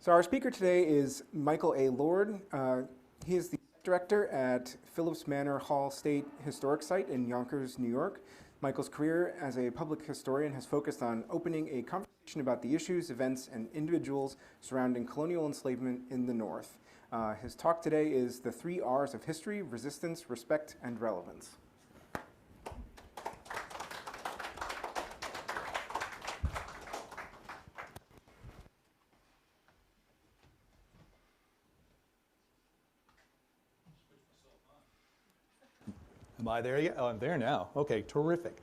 So our speaker today is Michael A. Lord. He is the director at Philipse Manor Hall State Historic Site in Yonkers, New York. Michael's career as a public historian has focused on opening a conversation about the issues, events, and individuals surrounding colonial enslavement in the North. His talk today is the 3 R's of history: resistance, respect, and relevance. Am I there yet? Oh, I'm there now. Okay, terrific.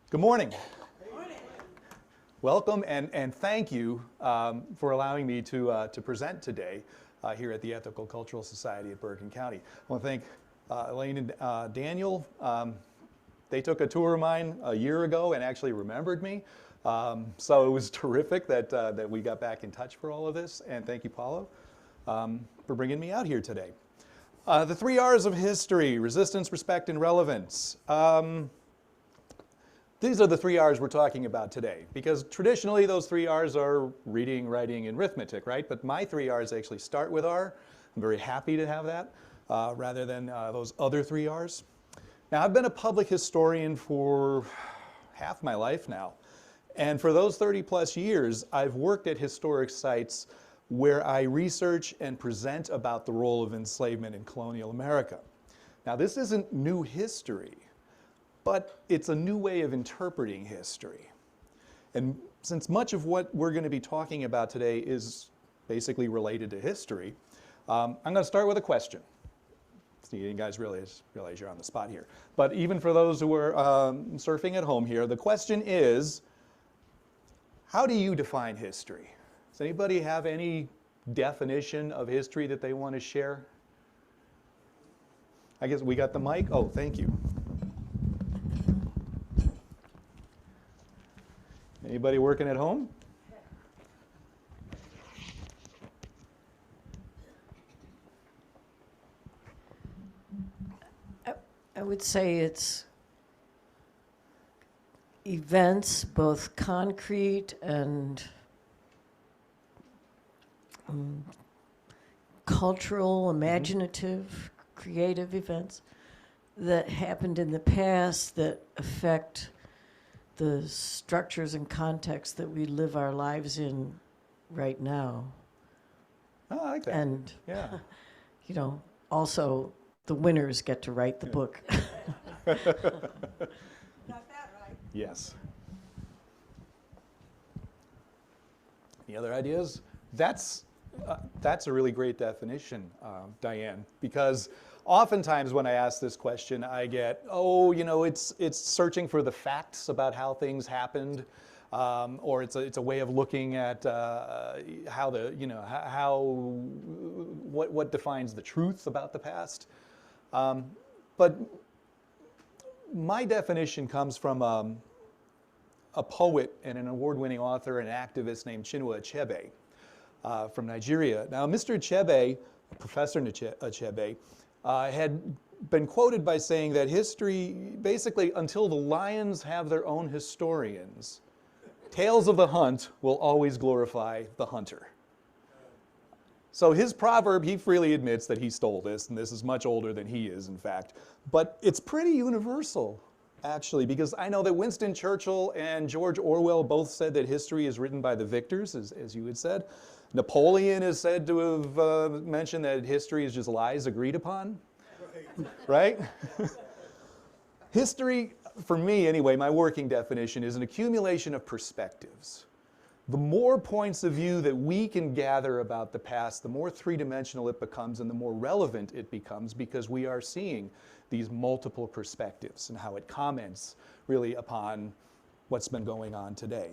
Good morning. Good morning. Welcome and thank you for allowing me to present today here at the Ethical Cultural Society of Bergen County. I want to thank Elaine and Daniel. They took a tour of mine a year ago and actually remembered me. So it was terrific that we got back in touch for all of this. And thank you, Paulo, for bringing me out here today. The 3 R's of history: resistance, respect, and relevance. These are the 3 R's we're talking about today, because traditionally those 3 R's are reading, writing, and arithmetic, right? But my 3 R's actually start with R. I'm very happy to have that, rather than those other 3 R's. Now, I've been a public historian for half my life now. And for those 30 plus years, I've worked at historic sites where I research and present about the role of enslavement in colonial America. Now, this isn't new history, but it's a new way of interpreting history. And since much of what we're going to be talking about today is basically related to history, I'm going to start with a question. So you guys realize you're on the spot here. But even for those who are surfing at home here, the question is, how do you define history? Does anybody have any definition of history that they want to share? I guess we got the mic. Oh, thank you. Anybody working at home? I would say it's events, both concrete and cultural, imaginative, creative events that happened in the past that affect the structures and contexts that we live our lives in right now. Oh, I like that. And, yeah. Also the winners get to write the book. Got that right. Yes. Any other ideas? That's a really great definition, Diane, because oftentimes when I ask this question, I get, it's searching for the facts about how things happened, or it's a way of looking at what defines the truth about the past. But my definition comes from a poet and an award-winning author and activist named Chinua Achebe. From Nigeria. Now, Mr. Achebe, Professor Achebe, had been quoted by saying that history, basically, until the lions have their own historians, tales of the hunt will always glorify the hunter. So his proverb, he freely admits that he stole this, and this is much older than he is, in fact. But it's pretty universal, actually, because I know that Winston Churchill and George Orwell both said that history is written by the victors, as you had said. Napoleon is said to have mentioned that history is just lies agreed upon, right? History, for me anyway, my working definition is an accumulation of perspectives. The more points of view that we can gather about the past, the more three-dimensional it becomes and the more relevant it becomes, because we are seeing these multiple perspectives and how it comments really upon what's been going on today.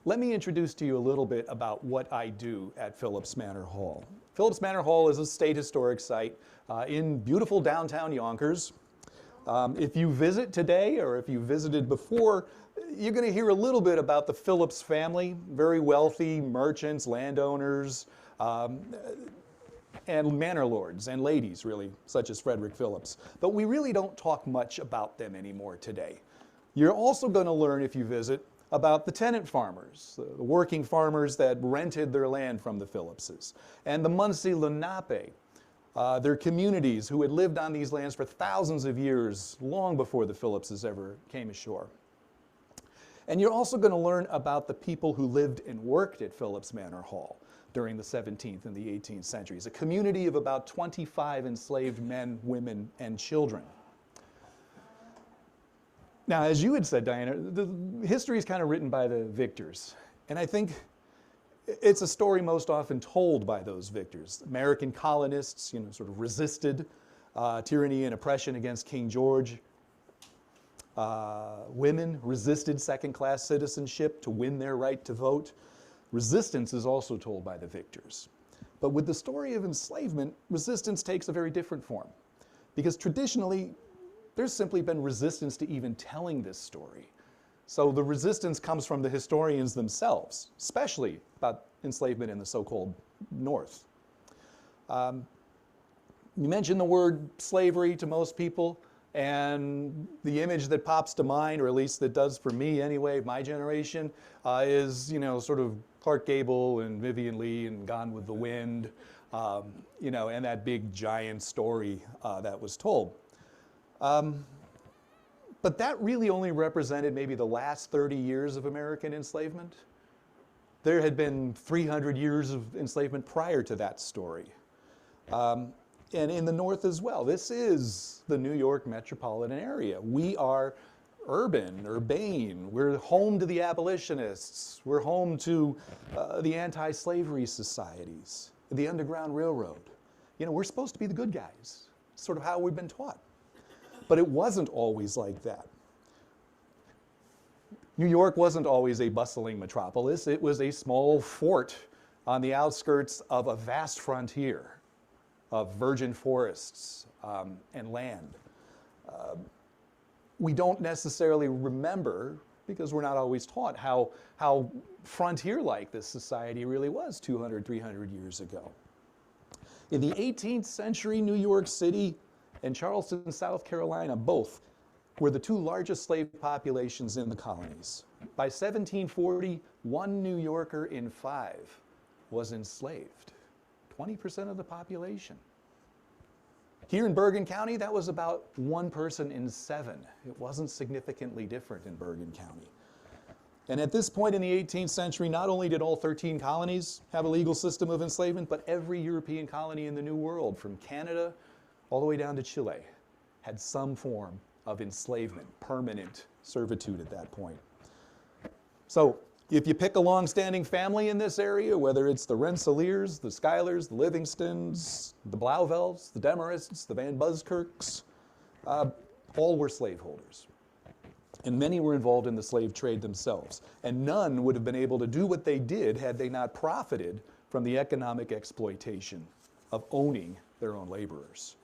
Let me introduce to you a little bit about what I do at Philipse Manor Hall. Philipse Manor Hall is a state historic site in beautiful downtown Yonkers. If you visit today, or if you visited before, you're going to hear a little bit about the Philipse family, very wealthy merchants, landowners, and manor lords and ladies, really, such as Frederick Philipse. But we really don't talk much about them anymore today. You're also going to learn, if you visit, about the tenant farmers, the working farmers that rented their land from the Philipses, and the Munsi Lenape, their communities who had lived on these lands for thousands of years, long before the Philipses ever came ashore. And you're also going to learn about the people who lived and worked at Philipse Manor Hall during the 17th and the 18th centuries, a community of about 25 enslaved men, women, and children. Now, as you had said, Diana, the history is kind of written by the victors. And I think it's a story most often told by those victors. American colonists, sort of resisted tyranny and oppression against King George. Women resisted second-class citizenship to win their right to vote. Resistance is also told by the victors. But with the story of enslavement, resistance takes a very different form. Because traditionally, there's simply been resistance to even telling this story. So the resistance comes from the historians themselves, especially about enslavement in the so-called North. You mention the word slavery to most people, and the image that pops to mind, or at least that does for me anyway, my generation, is sort of Clark Gable and Vivian Leigh and Gone with the Wind, and that big giant story that was told. But that really only represented maybe the last 30 years of American enslavement. There had been 300 years of enslavement prior to that story. And in the North as well. This is the New York metropolitan area. We are urbane. We're home to the abolitionists. We're home to the anti-slavery societies, the Underground Railroad. We're supposed to be the good guys. It's sort of how we've been taught. But it wasn't always like that. New York wasn't always a bustling metropolis. It was a small fort on the outskirts of a vast frontier of virgin forests and land. We don't necessarily remember, because we're not always taught, how frontier-like this society really was 200, 300 years ago. In the 18th century, New York City and Charleston, South Carolina, both were the two largest slave populations in the colonies. By 1740, 1 New Yorker in 5 was enslaved, 20% of the population. Here in Bergen County, that was about 1 person in 7. It wasn't significantly different in Bergen County. And at this point in the 18th century, not only did all 13 colonies have a legal system of enslavement, but every European colony in the New World, from Canada all the way down to Chile, had some form of enslavement, permanent servitude at that point. So if you pick a long-standing family in this area, whether it's the Rensselaers, the Schuylers, the Livingstons, the Blauvels, the Demarists, the Van Buskirks, all were slaveholders. And many were involved in the slave trade themselves. And none would have been able to do what they did had they not profited from the economic exploitation of owning their own laborers.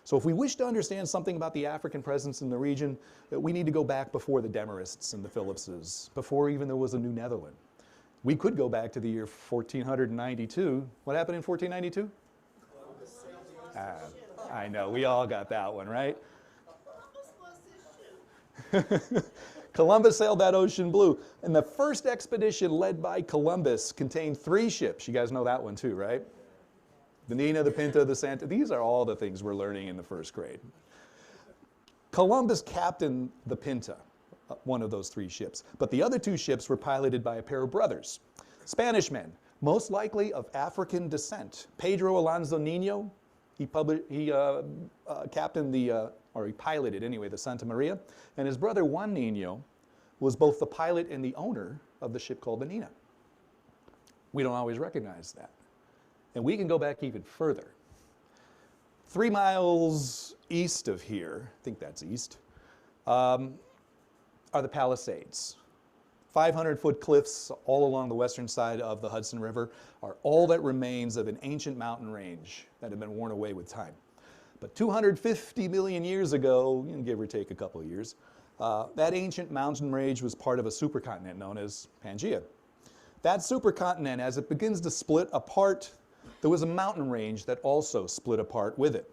So if we wish to understand something about the African presence in the region, we need to go back before the Demarists and the Philipses, before even there was a New Netherland. We could go back to the year 1492. What happened in 1492? I know, we all got that one, right? Columbus sailed that ocean blue. And the first expedition led by Columbus contained 3 ships. You guys know that one too, right? The Nina, the Pinta, the Santa. These are all the things we're learning in the first grade. Columbus captained the Pinta, one of those 3 ships. But the other 2 ships were piloted by a pair of brothers, Spanish men, most likely of African descent. Pedro Alonso Nino, he captained or he piloted anyway, the Santa Maria. And his brother Juan Nino was both the pilot and the owner of the ship called the Nina. We don't always recognize that. And we can go back even further. 3 miles east of here, I think that's east, are the Palisades. 500-foot cliffs all along the western side of the Hudson River are all that remains of an ancient mountain range that had been worn away with time. But 250 million years ago, give or take a couple of years, that ancient mountain range was part of a supercontinent known as Pangaea. That supercontinent, as it begins to split apart, there was a mountain range that also split apart with it.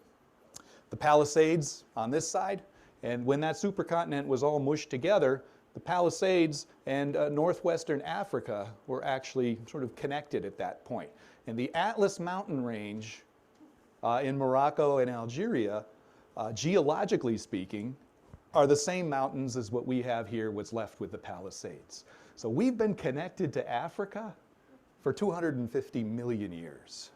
The Palisades on this side, and when that supercontinent was all mushed together, The Palisades and northwestern Africa were actually sort of connected at that point. And the Atlas mountain range in Morocco and Algeria, geologically speaking, are the same mountains as what we have here, what's left with the Palisades. So we've been connected to Africa for 250 million years.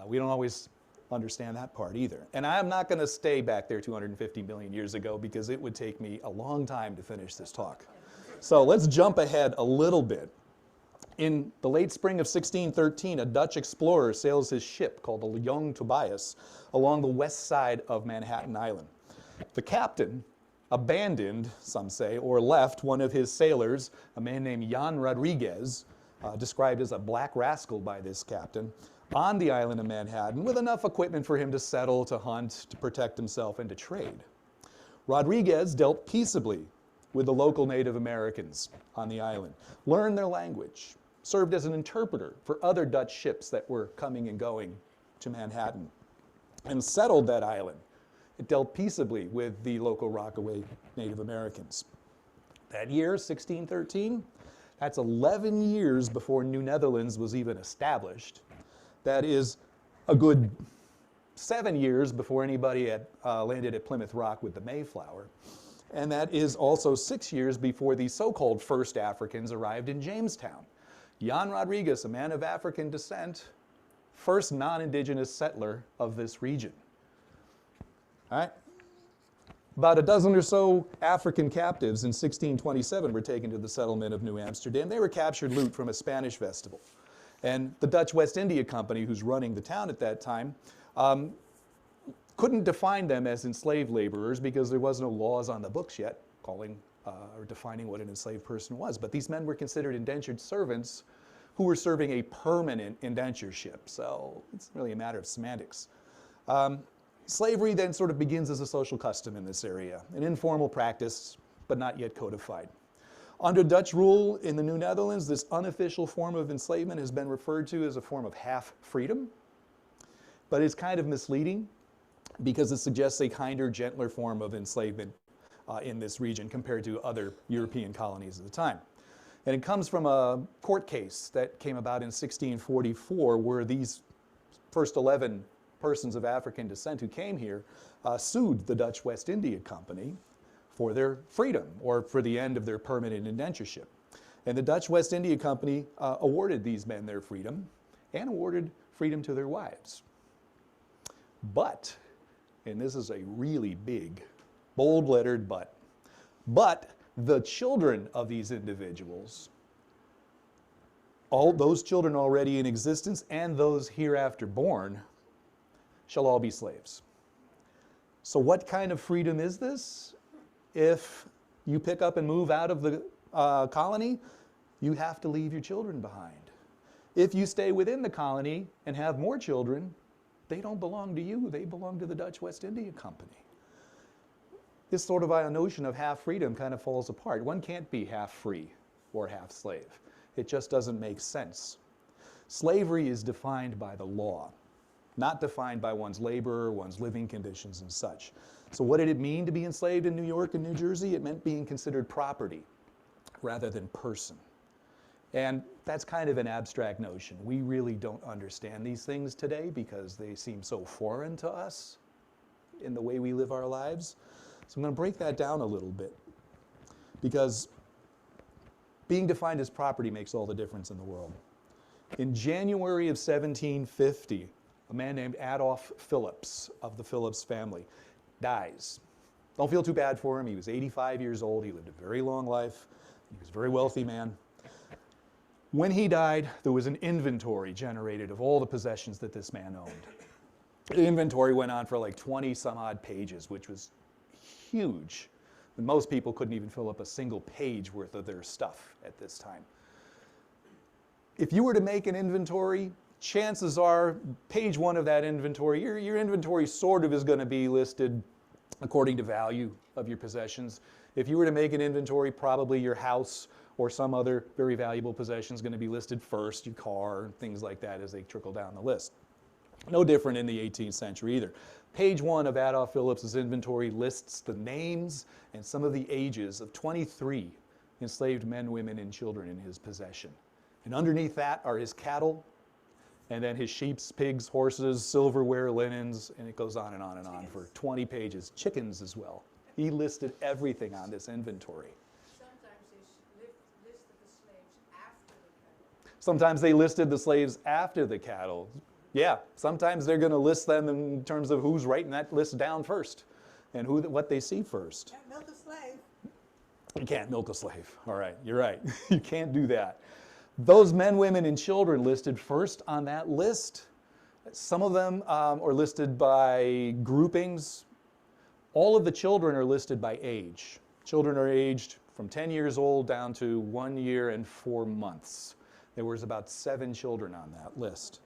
We don't always understand that part either. And I'm not going to stay back there 250 million years ago because it would take me a long time to finish this talk. So let's jump ahead a little bit. In the late spring of 1613, a Dutch explorer sails his ship called the Young Tobias along the west side of Manhattan Island. The captain abandoned, some say, or left one of his sailors, a man named Jan Rodriguez, described as a black rascal by this captain, on the island of Manhattan with enough equipment for him to settle, to hunt, to protect himself, and to trade. Rodriguez dealt peaceably with the local Native Americans on the island, learned their language, served as an interpreter for other Dutch ships that were coming and going to Manhattan, and settled that island. It dealt peaceably with the local Rockaway Native Americans. That year, 1613, that's 11 years before New Netherlands was even established. That is a good 7 years before anybody had landed at Plymouth Rock with the Mayflower. And that is also 6 years before the so-called first Africans arrived in Jamestown. Jan Rodriguez, a man of African descent, first non-indigenous settler of this region. All right. About a dozen or so African captives in 1627 were taken to the settlement of New Amsterdam. They were captured loot from a Spanish festival. And the Dutch West India Company, who's running the town at that time, couldn't define them as enslaved laborers because there was no laws on the books yet calling or defining what an enslaved person was. But these men were considered indentured servants who were serving a permanent indentureship. So it's really a matter of semantics. Slavery then sort of begins as a social custom in this area, an informal practice, but not yet codified. Under Dutch rule in the New Netherlands, this unofficial form of enslavement has been referred to as a form of half-freedom, but it's kind of misleading because it suggests a kinder, gentler form of enslavement in this region compared to other European colonies at the time. And it comes from a court case that came about in 1644 where these first 11 persons of African descent who came here sued the Dutch West India Company for their freedom or for the end of their permanent indentureship. And the Dutch West India Company awarded these men their freedom and awarded freedom to their wives. But, and this is a really big, bold-lettered but the children of these individuals, all those children already in existence and those hereafter born, shall all be slaves. So what kind of freedom is this? If you pick up and move out of the colony, you have to leave your children behind. If you stay within the colony and have more children, they don't belong to you, they belong to the Dutch West India Company. This sort of a notion of half freedom kind of falls apart. One can't be half free or half slave. It just doesn't make sense. Slavery is defined by the law, not defined by one's labor, one's living conditions and such. So what did it mean to be enslaved in New York and New Jersey? It meant being considered property rather than person. And that's kind of an abstract notion. We really don't understand these things today because they seem so foreign to us in the way we live our lives. So I'm going to break that down a little bit because being defined as property makes all the difference in the world. In January of 1750, a man named Adolf Philipse of the Philipse family dies. Don't feel too bad for him. He was 85 years old. He lived a very long life. He was a very wealthy man. When he died, there was an inventory generated of all the possessions that this man owned. The inventory went on for like 20 some odd pages, which was huge. And most people couldn't even fill up a single page worth of their stuff at this time. If you were to make an inventory, chances are page one of that inventory, your inventory sort of is going to be listed according to value of your possessions. If you were to make an inventory, probably your house or some other very valuable possession is going to be listed first, your car, things like that as they trickle down the list. No different in the 18th century either. Page one of Adolf Philips's inventory lists the names and some of the ages of 23 enslaved men, women, and children in his possession. And underneath that are his cattle, and then his sheep, pigs, horses, silverware, linens, and it goes on and on and on for 20 pages. Chickens as well. He listed everything on this inventory. Sometimes they listed the slaves after the cattle. Sometimes they listed the slaves after the cattle. Yeah, sometimes they're going to list them in terms of who's writing that list down first and what they see first. Can't milk a slave. You can't milk a slave. All right, you're right. You can't do that. Those men, women, and children listed first on that list. Some of them are listed by groupings. All of the children are listed by age. Children are aged from 10 years old down to 1 year and 4 months. There was about 7 children on that list.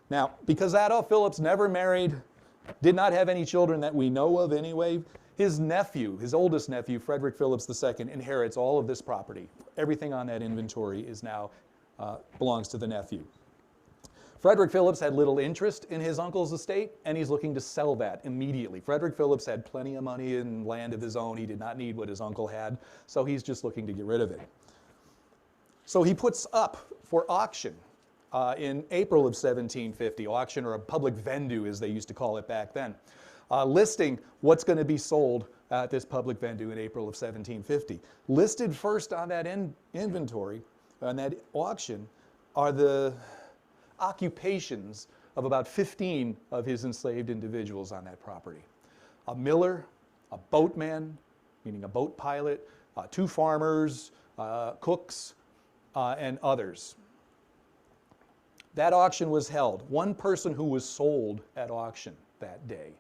Now, because Adolf Philipse never married, did not have any children that we know of anyway, his nephew, his oldest nephew, Frederick Philipse II, inherits all of this property. Everything on that inventory is now belongs to the nephew. Frederick Philipse had little interest in his uncle's estate, and he's looking to sell that immediately. Frederick Philipse had plenty of money and land of his own. He did not need what his uncle had, so he's just looking to get rid of it. So he puts up for auction in April of 1750, auction or a public vendue as they used to call it back then, listing what's going to be sold at this public vendue in April of 1750. Listed first on that inventory, on that auction, are the occupations of about 15 of his enslaved individuals on that property. A miller, a boatman, meaning a boat pilot, 2 farmers, cooks, and others. That auction was held. One person who was sold at auction that day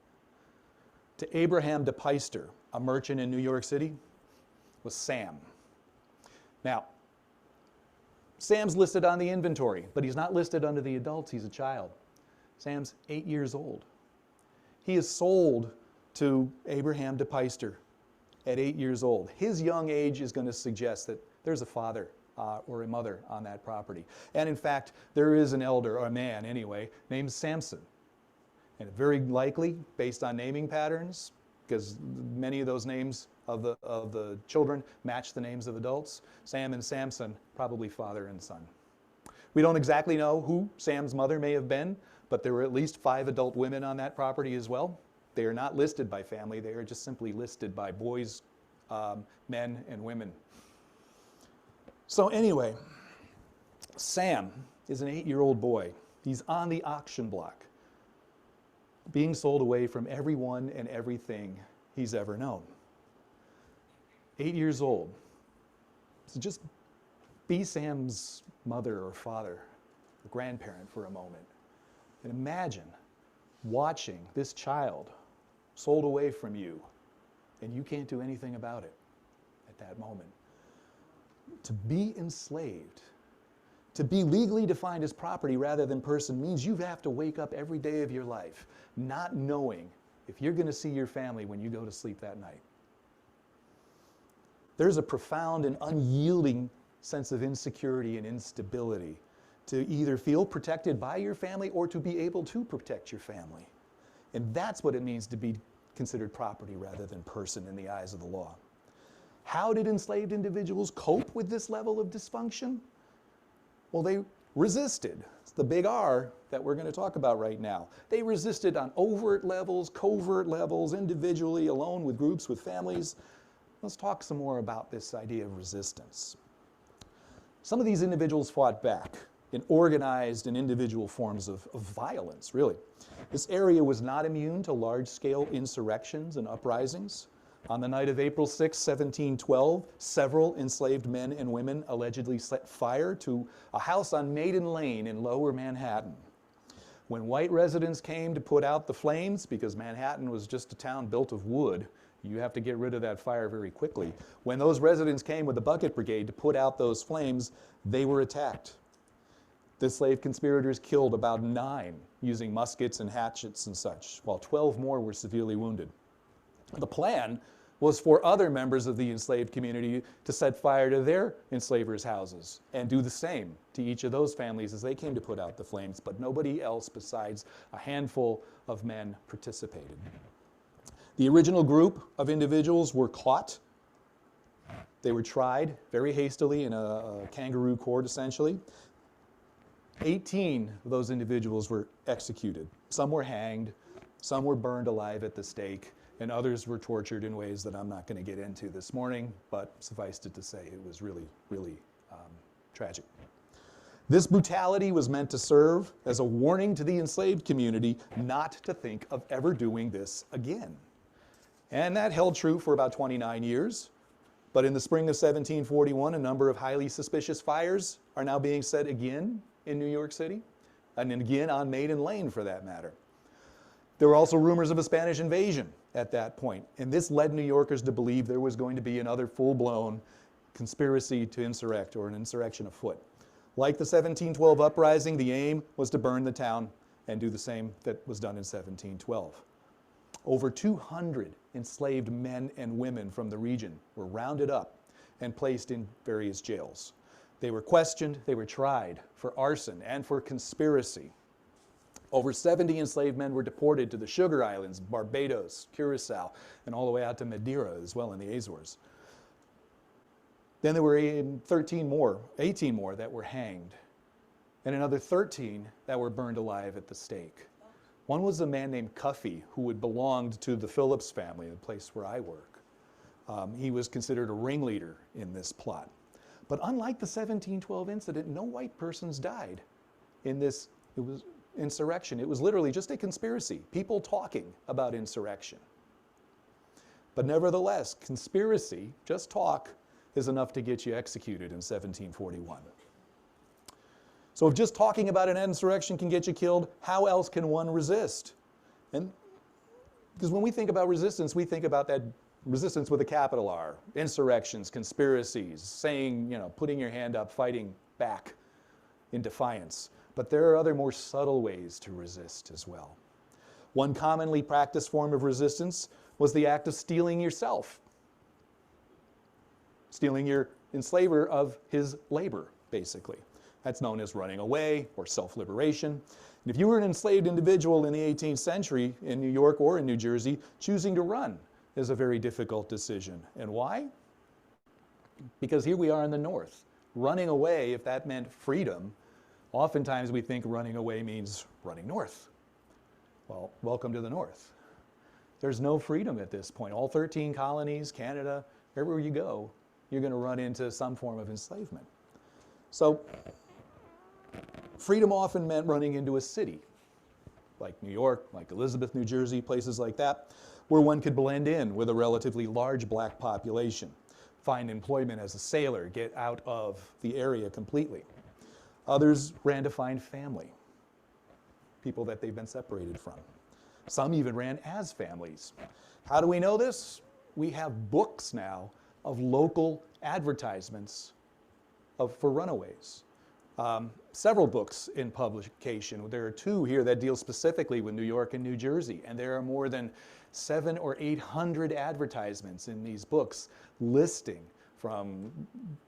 to Abraham de Peister, a merchant in New York City, was Sam. Now, Sam's listed on the inventory, but he's not listed under the adults. He's a child. Sam's 8 years old. He is sold to Abraham de Peister at 8 years old. His young age is going to suggest that there's a father or a mother on that property. And in fact, there is an elder, or a man anyway, named Samson. And very likely, based on naming patterns, because many of those names of the children match the names of adults, Sam and Samson, probably father and son. We don't exactly know who Sam's mother may have been, but there were at least 5 adult women on that property as well. They are not listed by family. They are just simply listed by boys, men, and women. So anyway, Sam is an 8-year-old boy. He's on the auction block, being sold away from everyone and everything he's ever known. 8 years old. So just be Sam's mother or father or grandparent for a moment. And imagine watching this child sold away from you, and you can't do anything about it at that moment. To be enslaved, to be legally defined as property rather than person, means you have to wake up every day of your life not knowing if you're going to see your family when you go to sleep that night. There's a profound and unyielding sense of insecurity and instability to either feel protected by your family or to be able to protect your family. And that's what it means to be considered property rather than person in the eyes of the law. How did enslaved individuals cope with this level of dysfunction? Well, they resisted. It's the big R that we're going to talk about right now. They resisted on overt levels, covert levels, individually, alone, with groups, with families. Let's talk some more about this idea of resistance. Some of these individuals fought back in organized and individual forms of violence, really. This area was not immune to large-scale insurrections and uprisings. On the night of April 6, 1712, several enslaved men and women allegedly set fire to a house on Maiden Lane in Lower Manhattan. When white residents came to put out the flames, because Manhattan was just a town built of wood, you have to get rid of that fire very quickly. When those residents came with the bucket brigade to put out those flames, they were attacked. The slave conspirators killed about 9 using muskets and hatchets and such, while 12 more were severely wounded. The plan was for other members of the enslaved community to set fire to their enslavers' houses and do the same to each of those families as they came to put out the flames, but nobody else besides a handful of men participated. The original group of individuals were caught. They were tried very hastily in a kangaroo court, essentially. 18 of those individuals were executed. Some were hanged, some were burned alive at the stake, and others were tortured in ways that I'm not going to get into this morning, but suffice it to say, it was really, really tragic. This brutality was meant to serve as a warning to the enslaved community not to think of ever doing this again. And that held true for about 29 years. But in the spring of 1741, a number of highly suspicious fires are now being set again in New York City, and again on Maiden Lane for that matter. There were also rumors of a Spanish invasion at that point, and this led New Yorkers to believe there was going to be another full-blown conspiracy to insurrect, or an insurrection afoot. Like the 1712 uprising, the aim was to burn the town and do the same that was done in 1712. Over 200 enslaved men and women from the region were rounded up and placed in various jails. They were questioned, they were tried for arson and for conspiracy. Over 70 enslaved men were deported to the Sugar Islands, Barbados, Curacao, and all the way out to Madeira as well in the Azores. Then there were 18 more that were hanged, and another 13 that were burned alive at the stake. One was a man named Cuffy, who had belonged to the Philipse family, the place where I work. He was considered a ringleader in this plot. But unlike the 1712 incident, no white persons died in this insurrection. It was literally just a conspiracy, people talking about insurrection. But nevertheless, conspiracy, just talk, is enough to get you executed in 1741. So if just talking about an insurrection can get you killed, how else can one resist? And because when we think about resistance, we think about that resistance with a capital R, insurrections, conspiracies, saying, putting your hand up, fighting back in defiance. But there are other more subtle ways to resist as well. One commonly practiced form of resistance was the act of stealing yourself. Stealing your enslaver of his labor, basically. That's known as running away or self-liberation. And if you were an enslaved individual in the 18th century in New York or in New Jersey, choosing to run is a very difficult decision. And why? Because here we are in the North. Running away, if that meant freedom, oftentimes we think running away means running north. Well, welcome to the North. There's no freedom at this point. All 13 colonies, Canada, wherever you go, you're going to run into some form of enslavement. So freedom often meant running into a city, like New York, like Elizabeth, New Jersey, places like that, where one could blend in with a relatively large black population, find employment as a sailor, get out of the area completely. Others ran to find family, people that they've been separated from. Some even ran as families. How do we know this? We have books now of local advertisements for runaways. Several books in publication. There are 2 here that deal specifically with New York and New Jersey, and there are more than 700 or 800 advertisements in these books listing from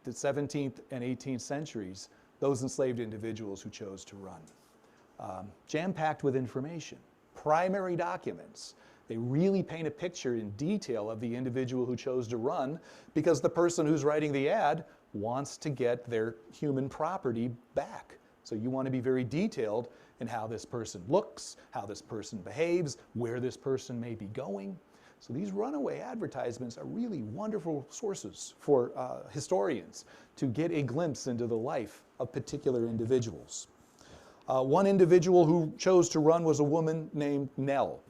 the 17th and 18th centuries those enslaved individuals who chose to run. Jam-packed with information, primary documents. They really paint a picture in detail of the individual who chose to run, because the person who's writing the ad wants to get their human property back. So you want to be very detailed in how this person looks, how this person behaves, where this person may be going. So these runaway advertisements are really wonderful sources for historians to get a glimpse into the life of particular individuals. One individual who chose to run was a woman named Nell.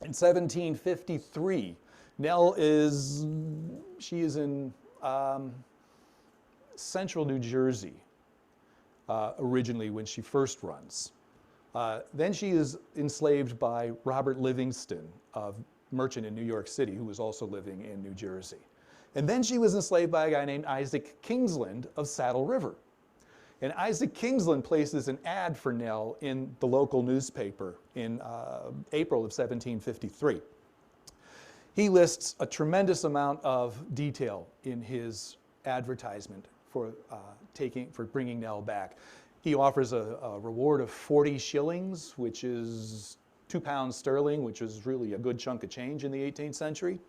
In 1753, Nell is in central New Jersey originally when she first runs. Then she is enslaved by Robert Livingston, a merchant in New York City who was also living in New Jersey. And then she was enslaved by a guy named Isaac Kingsland of Saddle River. And Isaac Kingsland places an ad for Nell in the local newspaper in April of 1753. He lists a tremendous amount of detail in his advertisement for bringing Nell back. He offers a reward of 40 shillings, which is £2 sterling, which is really a good chunk of change in the 18th century.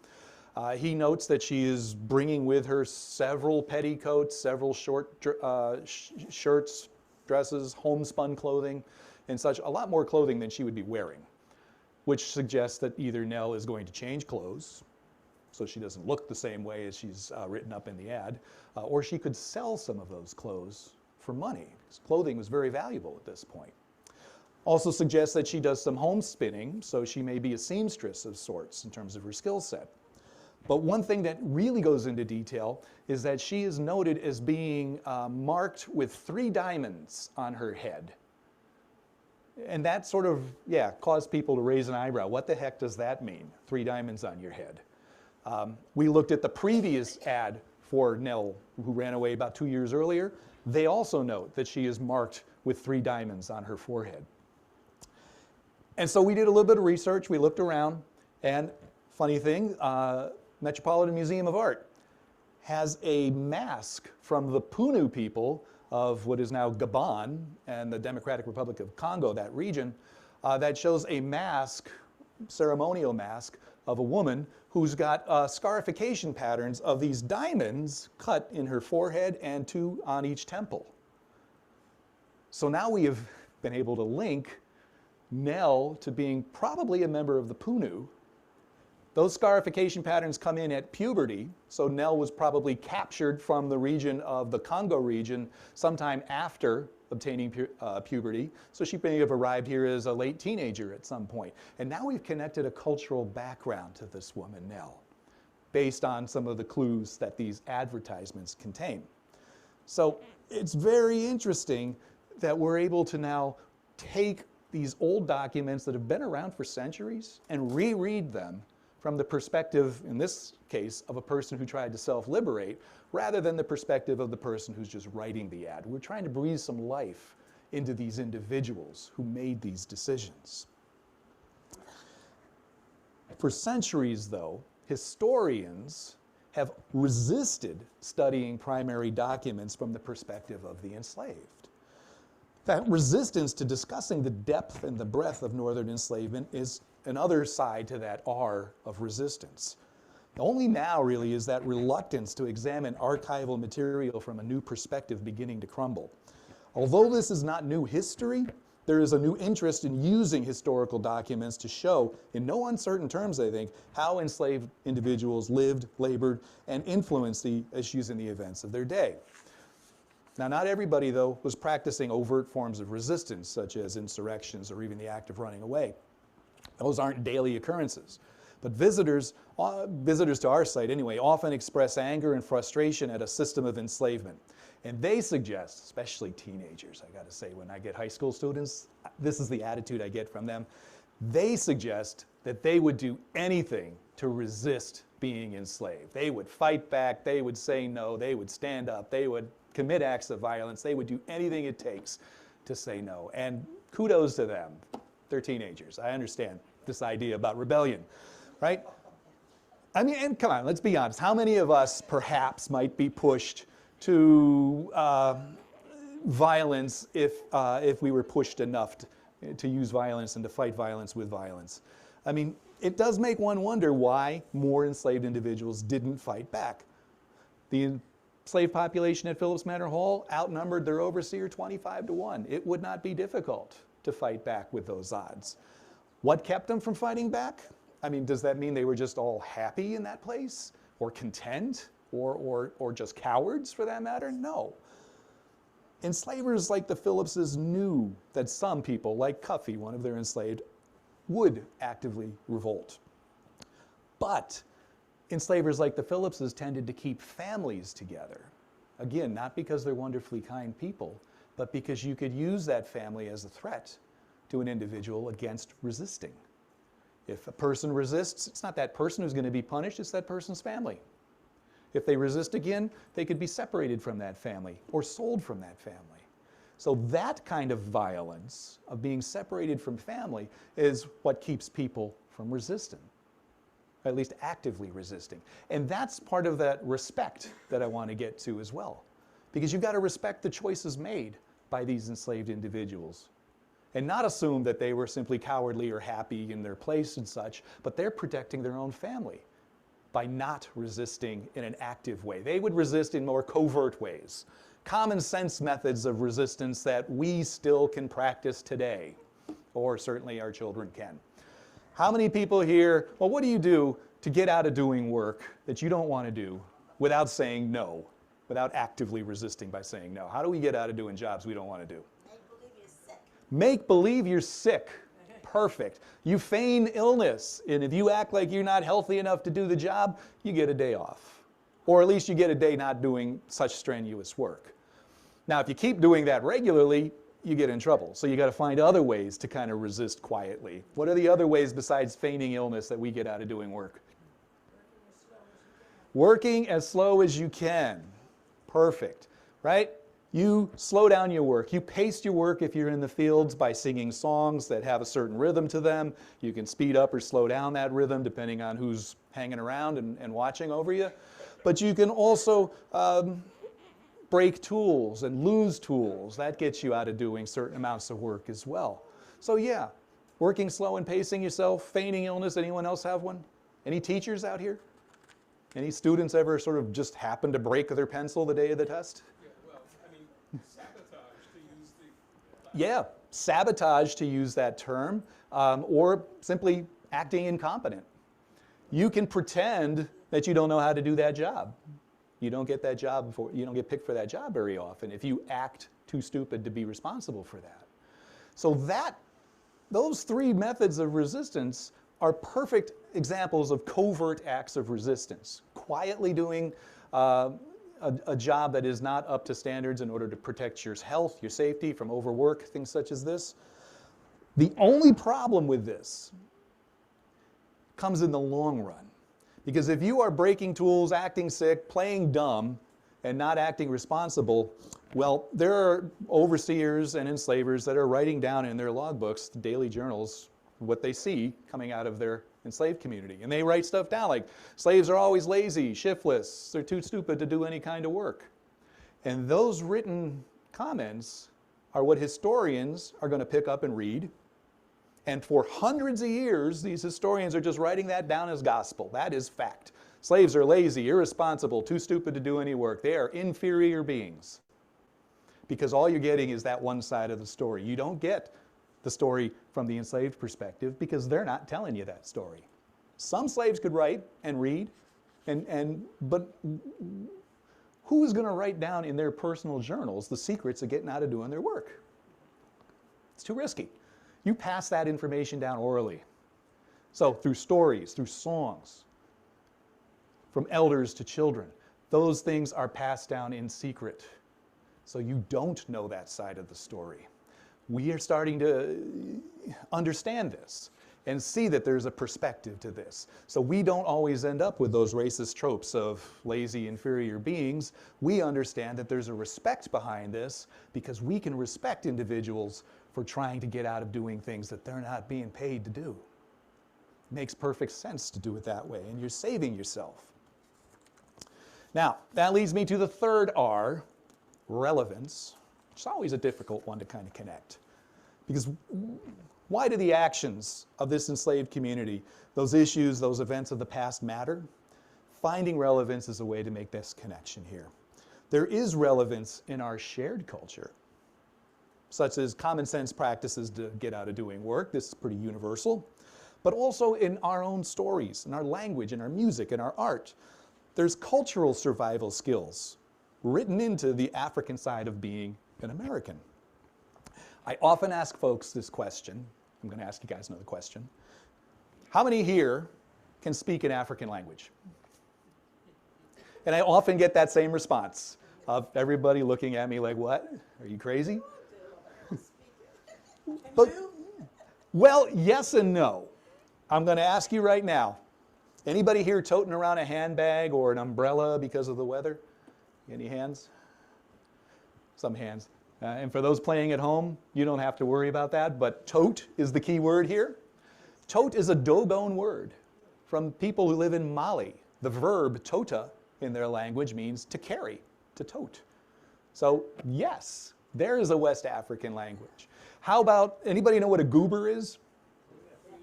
He notes that she is bringing with her several petticoats, several short shirts, dresses, homespun clothing, and such, a lot more clothing than she would be wearing, which suggests that either Nell is going to change clothes so she doesn't look the same way as she's written up in the ad, or she could sell some of those clothes for money, because clothing was very valuable at this point. Also suggests that she does some home spinning, so she may be a seamstress of sorts in terms of her skill set. But one thing that really goes into detail is that she is noted as being marked with 3 diamonds on her head. And that sort of, caused people to raise an eyebrow. What the heck does that mean, 3 diamonds on your head? We looked at the previous ad for Nell, who ran away about 2 years earlier. They also note that she is marked with 3 diamonds on her forehead. And so we did a little bit of research. We looked around, and funny thing, Metropolitan Museum of Art has a mask from the Punu people of what is now Gabon and the Democratic Republic of Congo, that region, that shows a mask, ceremonial mask, of a woman who's got scarification patterns of these diamonds cut in her forehead and 2 on each temple. So now we have been able to link Nell to being probably a member of the Punu. Those scarification patterns come in at puberty, so Nell was probably captured from the region of the Congo region sometime after obtaining puberty, so she may have arrived here as a late teenager at some point. And now we've connected a cultural background to this woman, Nell, based on some of the clues that these advertisements contain. So it's very interesting that we're able to now take these old documents that have been around for centuries and reread them from the perspective, in this case, of a person who tried to self-liberate, rather than the perspective of the person who's just writing the ad. We're trying to breathe some life into these individuals who made these decisions. For centuries, though, historians have resisted studying primary documents from the perspective of the enslaved. That resistance to discussing the depth and the breadth of Northern enslavement is another side to that R of resistance. Only now, really, is that reluctance to examine archival material from a new perspective beginning to crumble. Although this is not new history, there is a new interest in using historical documents to show, in no uncertain terms, I think, how enslaved individuals lived, labored, and influenced the issues and the events of their day. Now, not everybody, though, was practicing overt forms of resistance, such as insurrections or even the act of running away. Those aren't daily occurrences. But visitors to our site anyway, often express anger and frustration at a system of enslavement. And they suggest, especially teenagers, I gotta say, when I get high school students, this is the attitude I get from them. They suggest that they would do anything to resist being enslaved. They would fight back, they would say no, they would stand up, they would commit acts of violence, they would do anything it takes to say no. And kudos to them. They're teenagers. I understand this idea about rebellion, right? I mean, and come on, let's be honest. How many of us perhaps might be pushed to violence if we were pushed enough to use violence and to fight violence with violence? I mean, it does make one wonder why more enslaved individuals didn't fight back. The enslaved population at Philipse Manor Hall outnumbered their overseer 25-1. It would not be difficult to fight back with those odds. What kept them from fighting back? I mean, does that mean they were just all happy in that place, or content, or just cowards for that matter? No. Enslavers like the Philipses knew that some people, like Cuffy, one of their enslaved, would actively revolt. But enslavers like the Philipses tended to keep families together. Again, not because they're wonderfully kind people, but because you could use that family as a threat to an individual against resisting. If a person resists, it's not that person who's going to be punished, it's that person's family. If they resist again, they could be separated from that family or sold from that family. So that kind of violence of being separated from family is what keeps people from resisting, at least actively resisting. And that's part of that respect that I want to get to as well. Because you've got to respect the choices made by these enslaved individuals and not assume that they were simply cowardly or happy in their place and such, but they're protecting their own family. by not resisting in an active way. They would resist in more covert ways. Common sense methods of resistance that we still can practice today, or certainly our children can. How many people here, well, what do you do to get out of doing work that you don't want to do without saying no, without actively resisting by saying no? How do we get out of doing jobs we don't want to do? Make believe you're sick. Perfect. You feign illness, and if you act like you're not healthy enough to do the job, you get a day off. Or at least you get a day not doing such strenuous work. Now, if you keep doing that regularly, you get in trouble. So you got to find other ways to kind of resist quietly. What are the other ways besides feigning illness that we get out of doing work? Working as slow as you can. Perfect. Right? You slow down your work. You pace your work if you're in the fields by singing songs that have a certain rhythm to them. You can speed up or slow down that rhythm depending on who's hanging around and watching over you. But you can also break tools and lose tools. That gets you out of doing certain amounts of work as well. So yeah, working slow and pacing yourself, feigning illness. Anyone else have one? Any teachers out here? Any students ever sort of just happen to break their pencil the day of the test? Sabotage, to use the... Yeah, sabotage, to use that term, or simply acting incompetent. You can pretend that you don't know how to do that job. You don't get that job you don't get picked for that job very often if you act too stupid to be responsible for that. So those three methods of resistance are perfect examples of covert acts of resistance. Quietly doing a job that is not up to standards in order to protect your health, your safety from overwork, things such as this. The only problem with this comes in the long run. Because if you are breaking tools, acting sick, playing dumb, and not acting responsible, well, there are overseers and enslavers that are writing down in their logbooks, daily journals, what they see coming out of their enslaved community. And they write stuff down like, slaves are always lazy, shiftless, they're too stupid to do any kind of work. And those written comments are what historians are going to pick up and read. And for hundreds of years, these historians are just writing that down as gospel. That is fact. Slaves are lazy, irresponsible, too stupid to do any work. They are inferior beings. Because all you're getting is that one side of the story. You don't get the story from the enslaved perspective because they're not telling you that story. Some slaves could write and read, but who is going to write down in their personal journals the secrets of getting out of doing their work? It's too risky. You pass that information down orally. So through stories, through songs, from elders to children, those things are passed down in secret. So you don't know that side of the story. We are starting to understand this and see that there's a perspective to this. So we don't always end up with those racist tropes of lazy, inferior beings. We understand that there's a respect behind this because we can respect individuals for trying to get out of doing things that they're not being paid to do. It makes perfect sense to do it that way, and you're saving yourself. Now, that leads me to the third R, relevance. It's always a difficult one to kind of connect. Because why do the actions of this enslaved community, those issues, those events of the past matter? Finding relevance is a way to make this connection here. There is relevance in our shared culture, such as common sense practices to get out of doing work. This is pretty universal. But also in our own stories, in our language, in our music, in our art. There's cultural survival skills written into the African side of being an American. I often ask folks this question. I'm going to ask you guys another question. How many here can speak an African language? And I often get that same response of everybody looking at me like, what? Are you crazy? But, well, yes and no. I'm going to ask you right now. Anybody here toting around a handbag or an umbrella because of the weather? Any hands? Some hands. And for those playing at home, you don't have to worry about that, but tote is the key word here. Tote is a Dogon word from people who live in Mali. The verb tota in their language means to carry, to tote. So yes, there is a West African language. How about, anybody know what a goober is?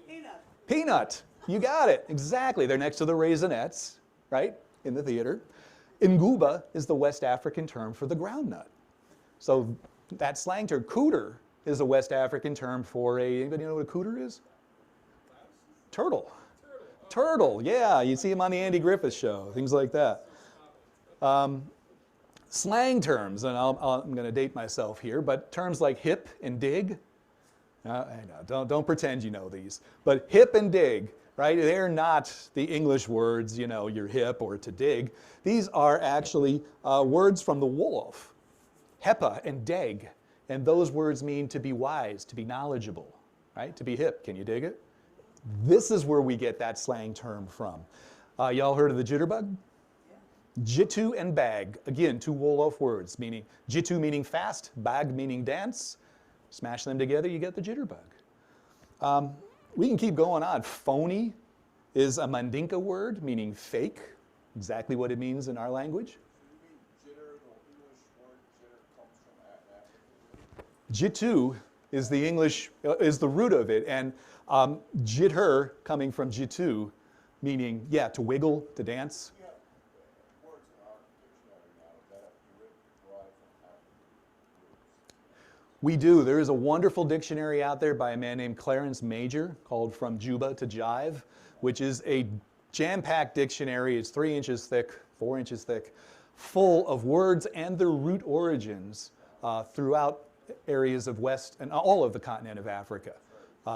Peanut. Peanut. You got it, exactly. They're next to the raisinets, right, in the theater. Nguba is the West African term for the groundnut. So that slang term, cooter, is a West African term for anybody know what a cooter is? Turtle. Turtle, yeah, you see him on the Andy Griffith Show, things like that. Slang terms, and I'm going to date myself here, but terms like hip and dig, I know, don't pretend you know these, but hip and dig, right? They're not the English words, you know, you're hip or to dig. These are actually words from the Wolof, hepa and deg, and those words mean to be wise, to be knowledgeable, right? To be hip, can you dig it? This is where we get that slang term from. Y'all heard of the jitterbug? Jitu and bag, again, two Wolof words, meaning jitu meaning fast, bag meaning dance. Smash them together, you get the jitterbug. We can keep going on. Phony is a Mandinka word, meaning fake, exactly what it means in our language. Jitu is the English, is the root of it, and jitter coming from jitu, meaning, yeah, to wiggle, to dance. We do. There is a wonderful dictionary out there by a man named Clarence Major called From Juba to Jive, which is a jam-packed dictionary. It's 3 inches thick, 4 inches thick, full of words and their root origins throughout areas of West and all of the continent of Africa.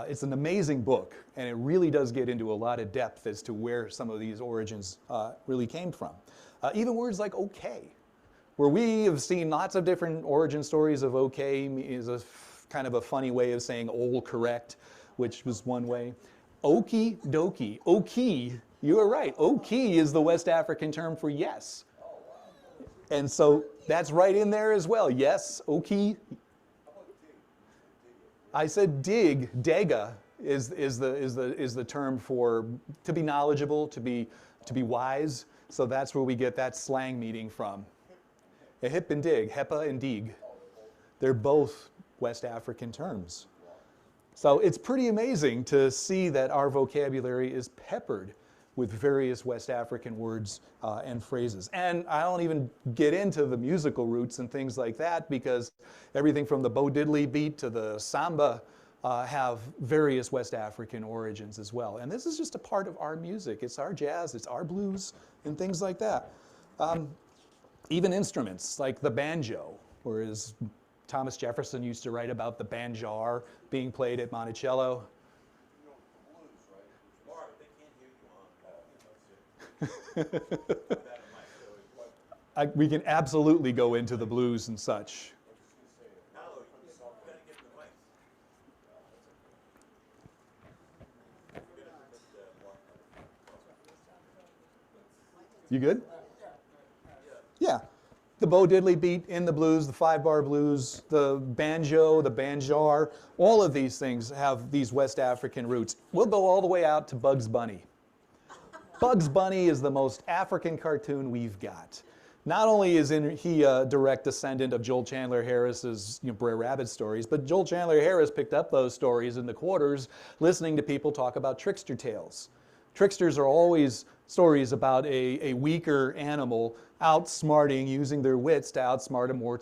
It's an amazing book, and it really does get into a lot of depth as to where some of these origins really came from. Even words like okay, where we have seen lots of different origin stories of okay is a kind of a funny way of saying all correct, which was one way. Okie dokie, okie, you are right. Okie is the West African term for yes. And so that's right in there as well. Yes, okie. I said dig, dega is the term for to be knowledgeable, to be wise. So that's where we get that slang meaning from. A hip and dig, hepa and dig. They're both West African terms. So it's pretty amazing to see that our vocabulary is peppered with various West African words and phrases. And I don't even get into the musical roots and things like that, because everything from the Bo Diddley beat to the samba have various West African origins as well. And this is just a part of our music. It's our jazz, it's our blues, and things like that. Even instruments like the banjo, whereas Thomas Jefferson used to write about the banjar being played at Monticello. We can absolutely go into the blues and such. You good? Yeah. The Bo Diddley beat in the blues, the 5-bar blues, the banjo, the banjar, all of these things have these West African roots. We'll go all the way out to Bugs Bunny. Bugs Bunny is the most African cartoon we've got. Not only is he a direct descendant of Joel Chandler Harris's Brer Rabbit stories, but Joel Chandler Harris picked up those stories in the quarters listening to people talk about trickster tales. Tricksters are always stories about a weaker animal outsmarting, using their wits to outsmart a more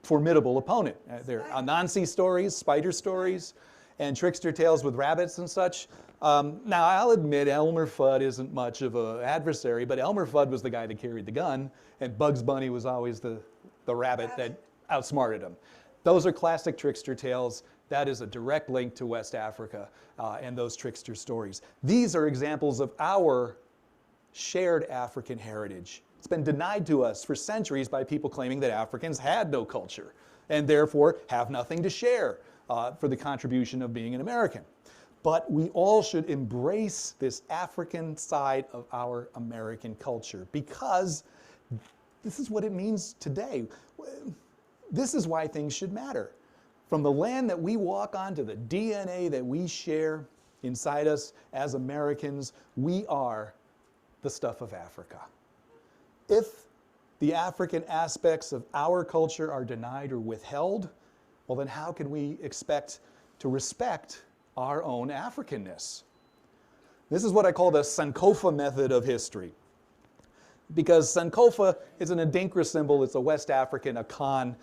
formidable opponent. They're Anansi stories, spider stories, and trickster tales with rabbits and such. Now, I'll admit Elmer Fudd isn't much of an adversary, but Elmer Fudd was the guy that carried the gun, and Bugs Bunny was always the rabbit that outsmarted him. Those are classic trickster tales. That is a direct link to West Africa and those trickster stories. These are examples of our shared African heritage. It's been denied to us for centuries by people claiming that Africans had no culture and therefore have nothing to share for the contribution of being an American. But we all should embrace this African side of our American culture, because this is what it means today. This is why things should matter. From the land that we walk on to the DNA that we share inside us as Americans, we are the stuff of Africa. If the African aspects of our culture are denied or withheld, well, then how can we expect to respect our own Africanness? This is what I call the Sankofa method of history. Because Sankofa is an Adinkra symbol. It's a West African Akan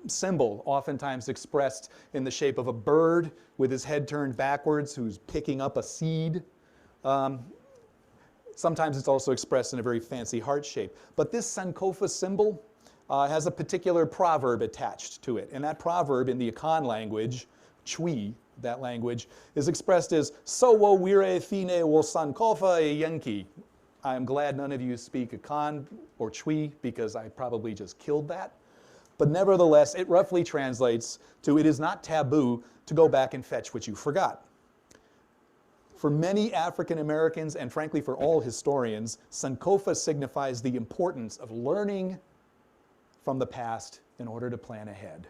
symbol, oftentimes expressed in the shape of a bird with his head turned backwards who's picking up a seed. Sometimes it's also expressed in a very fancy heart shape. But this Sankofa symbol has a particular proverb attached to it. And that proverb in the Akan language, Chui, that language, is expressed as "So wo wire fine wo Sankofa e Yankee." I'm glad none of you speak Akan or Chui because I probably just killed that. But nevertheless, it roughly translates to "It is not taboo to go back and fetch what you forgot." For many African Americans, and frankly for all historians, Sankofa signifies the importance of learning from the past in order to plan ahead.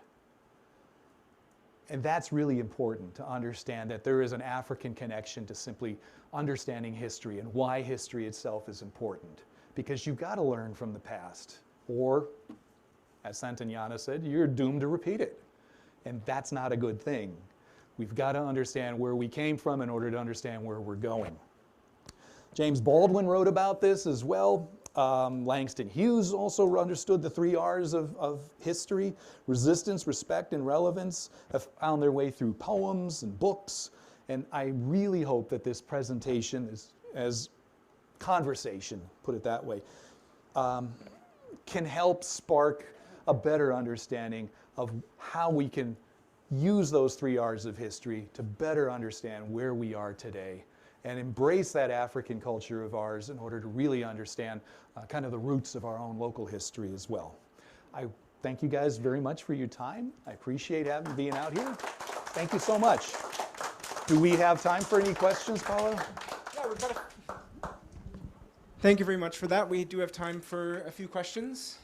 And that's really important to understand that there is an African connection to simply understanding history and why history itself is important. Because you've got to learn from the past, or, as Santayana said, you're doomed to repeat it. And that's not a good thing. We've got to understand where we came from in order to understand where we're going. James Baldwin wrote about this as well. Langston Hughes also understood the 3 R's of history. Resistance, respect, and relevance have found their way through poems and books. And I really hope that this presentation, as conversation, put it that way, can help spark a better understanding of how we can use those 3 R's of history to better understand where we are today and embrace that African culture of ours in order to really understand kind of the roots of our own local history as well. I thank you guys very much for your time. I appreciate being out here. Thank you so much. Do we have time for any questions, Paula? Yeah, we've got Thank you very much for that. We do have time for a few questions.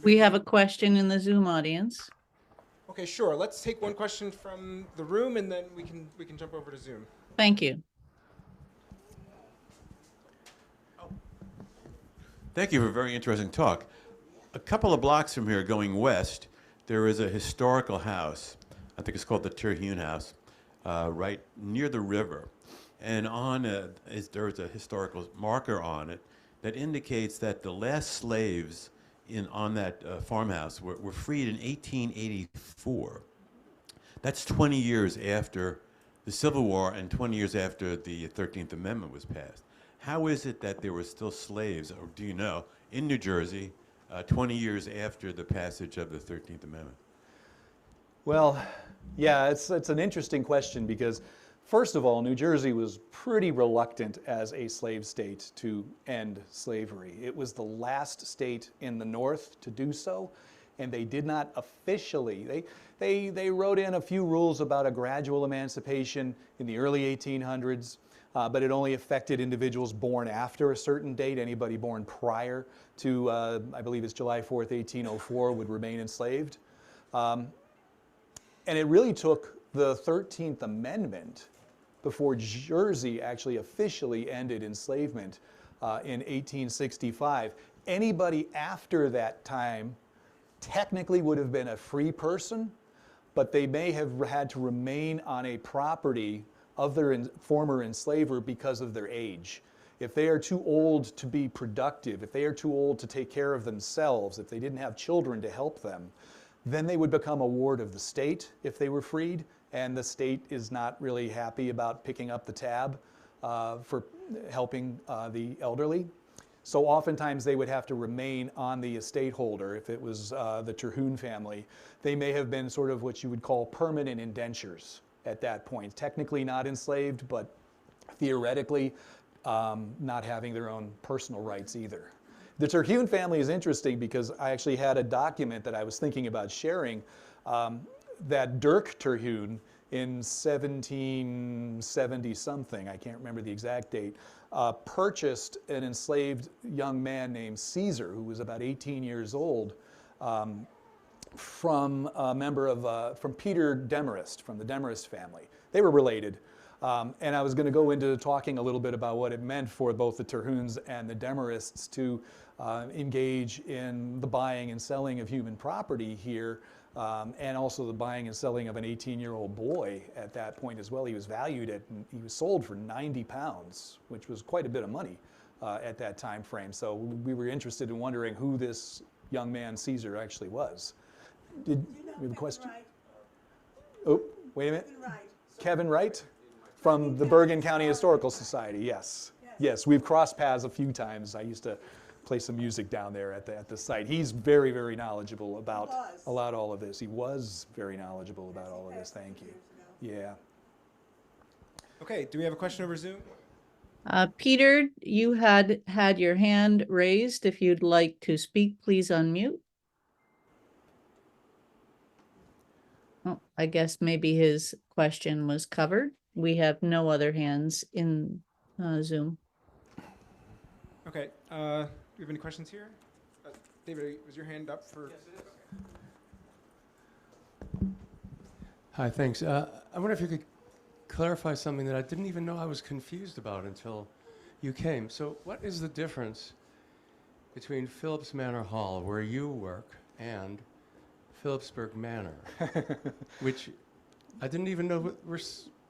We have a question in the Zoom audience. Okay, sure. Let's take one question from the room, and then we can jump over to Zoom. Thank you. Thank you for a very interesting talk. A couple of blocks from here going west, there is a historical house. I think it's called the Terhune House, right near the river. And on it, there is a historical marker on it that indicates that the last slaves on that farmhouse were freed in 1884. That's 20 years after the Civil War and 20 years after the 13th Amendment was passed. How is it that there were still slaves, or do you know, in New Jersey 20 years after the passage of the 13th Amendment? Well, yeah, it's an interesting question because, first of all, New Jersey was pretty reluctant as a slave state to end slavery. It was the last state in the North to do so, and they did not officially. They wrote in a few rules about a gradual emancipation in the early 1800s. But it only affected individuals born after a certain date. Anybody born prior to, I believe it's July 4th, 1804, would remain enslaved. And it really took the 13th Amendment before Jersey actually officially ended enslavement in 1865. Anybody after that time technically would have been a free person, but they may have had to remain on a property of their former enslaver because of their age. If they are too old to be productive, if they are too old to take care of themselves, if they didn't have children to help them, then they would become a ward of the state if they were freed, and the state is not really happy about picking up the tab for helping the elderly. So oftentimes they would have to remain on the estate holder. If it was the Terhune family, they may have been sort of what you would call permanent indentures at that point. Technically not enslaved, but theoretically not having their own personal rights either. The Terhune family is interesting because I actually had a document that I was thinking about sharing that Dirk Terhune in 1770 something, I can't remember the exact date, purchased an enslaved young man named Caesar, who was about 18 years old, from a member of, from Peter Demarest, from the Demarest family. They were related. And I was going to go into talking a little bit about what it meant for both the Terhunes and the Demarists to engage in the buying and selling of human property here And also the buying and selling of an 18-year-old boy at that point as well. He was valued at, he was sold for 90 pounds, which was quite a bit of money at that time frame. So we were interested in wondering who this young man Caesar actually was. Did we have a question? Right. Oh, wait a minute. Right. Kevin Wright from the Bergen County Historical Society, yes. Yes, we've crossed paths a few times. I used to play some music down there at the site. He's very, very knowledgeable about all of this. He was very knowledgeable about all of this. Thank you. Yeah. Okay, do we have a question over Zoom? Peter, you had your hand raised. If you'd like to speak, please unmute. Oh, I guess maybe his question was covered. We have no other hands in Zoom. Okay, do we have any questions here? David, was your hand up for? Yes, it is. Hi, thanks. I wonder if you could clarify something that I didn't even know I was confused about until you came. So what is the difference between Philipse Manor Hall, where you work, and Philipsburg Manor, which I didn't even know were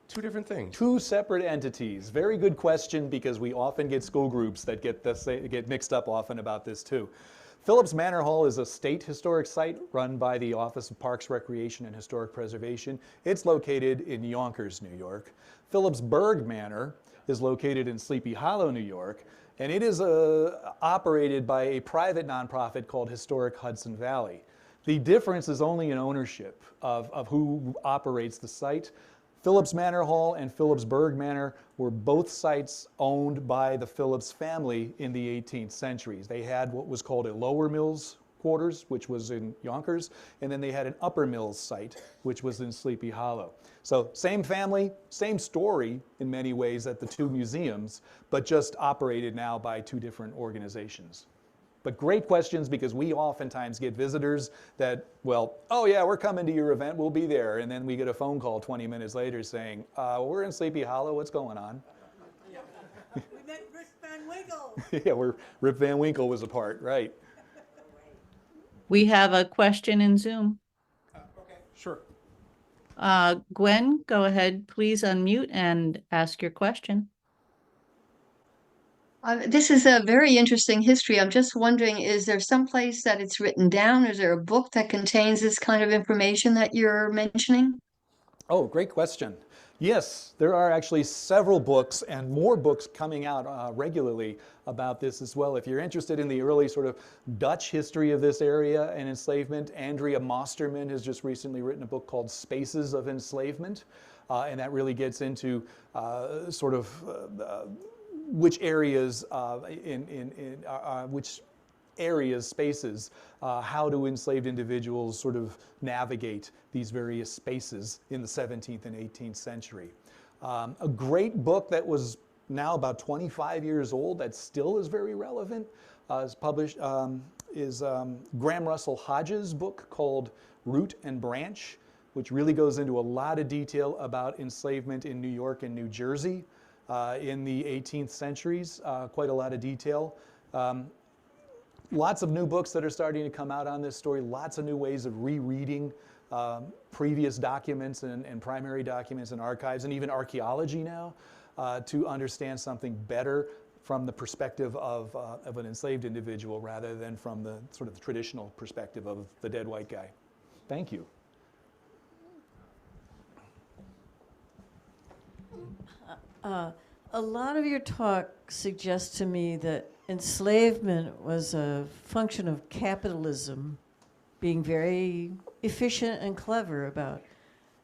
two different things? Two separate entities. Very good question, because we often get school groups that get mixed up often about this too. Philipse Manor Hall is a state historic site run by the Office of Parks, Recreation, and Historic Preservation. It's located in Yonkers, New York. Philipsburg Manor is located in Sleepy Hollow, New York, and it is operated by a private nonprofit called Historic Hudson Valley. The difference is only in ownership of who operates the site. Philipse Manor Hall and Philipsburg Manor were both sites owned by the Philipse family in the 18th century. They had what was called a Lower Mills quarters, which was in Yonkers, and then they had an Upper Mills site, which was in Sleepy Hollow. So same family, same story in many ways at the two museums, but just operated now by two different organizations. But great questions, because we oftentimes get visitors that, well, oh yeah, we're coming to your event, we'll be there. And then we get a phone call 20 minutes later saying, we're in Sleepy Hollow, what's going on? We met Rip Van Winkle. Yeah, where Rip Van Winkle was a part, right. We have a question in Zoom. Okay, sure. Gwen, go ahead, please unmute and ask your question. This is a very interesting history. I'm just wondering, is there some place that it's written down? Is there a book that contains this kind of information that you're mentioning? Oh, great question. Yes, there are actually several books and more books coming out regularly about this as well. If you're interested in the early sort of Dutch history of this area and enslavement, Andrea Mosterman has just recently written a book called Spaces of Enslavement, and that really gets into sort of which areas which areas, spaces, how do enslaved individuals sort of navigate these various spaces in the 17th and 18th century. A great book that was now about 25 years old that still is very relevant is published, is Graham Russell Hodges' book called Root and Branch, which really goes into a lot of detail about enslavement in New York and New Jersey in the 18th centuries, quite a lot of detail. Lots of new books that are starting to come out on this story, lots of new ways of rereading previous documents and primary documents and archives, and even archaeology now, to understand something better from the perspective of an enslaved individual rather than from the sort of traditional perspective of the dead white guy. Thank you. A lot of your talk suggests to me that enslavement was a function of capitalism being very efficient and clever about